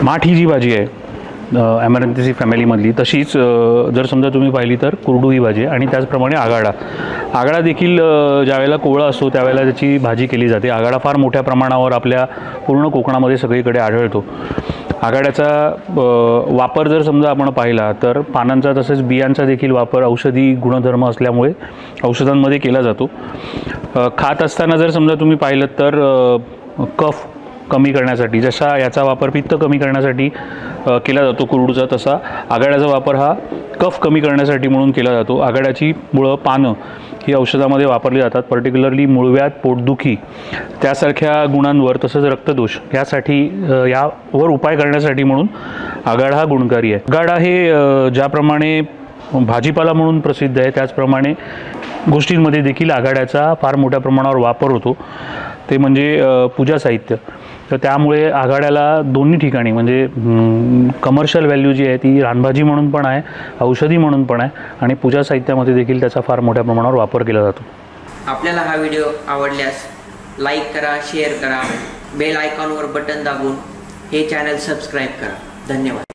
माठ ही जी भाजी आहे ॲमॅरंथेसी फॅमिलीमधली, तशीच जर समजा तुम्ही पाहिली तर कुरडू ही भाजी आहे आणि त्याचप्रमाणे आगाडा देखील ज्यावेळेला कोवळा असतो त्यावेळेला त्याची भाजी केली जाते। आगाडा फार मोठ्या प्रमाणावर आपल्या पूर्ण कोकणामध्ये सगळीकडे आढळतो। आगाड्याचा वापर जर समजा आपण पाहिला तर पानांचा तसेच बियांचा देखील वापर औषधी गुणधर्म असल्यामुळे औषधांमध्ये केला जातो। खात असताना जर समजा तुम्ही पाहिलं तर कफ कमी करण्यासाठी, जसा याचा वापर पित्त कमी करण्यासाठी केला जातो कुरडूचा, तसा आगाड्याचा वापर हा कफ कमी करण्यासाठी म्हणून केला जातो। आगाड्याची मुळं पानं ही औषधामध्ये वापरली जातात, पर्टिक्युलरली मूळव्याध, पोटदुखी त्यासारख्या गुणांवर तसंच रक्तदोष यासाठी यावर उपाय करण्यासाठी म्हणून आगाडा हा गुणकारी आहे। आगाडा हे ज्याप्रमाणे भाजीपाला म्हणून प्रसिद्ध आहे त्याचप्रमाणे गोष्टींमध्ये देखील आगाड्याचा फार मोठ्या प्रमाणावर वापर होतो, ते म्हणजे पूजा साहित्य। तर त्यामुळे आगाड्याला दोन्ही ठिकाणी म्हणजे कमर्शियल व्हॅल्यू जी आहे ती रानभाजी म्हणून पण आहे, औषधी म्हणून पण आहे आणि पूजा साहित्यामध्ये देखील त्याचा फार मोठ्या प्रमाणावर वापर केला जातो। आपल्याला हा व्हिडिओ आवडल्यास लाईक करा, शेअर करा, बेल आयकॉनवर बटन दाबून हे चॅनल सबस्क्राईब करा। धन्यवाद।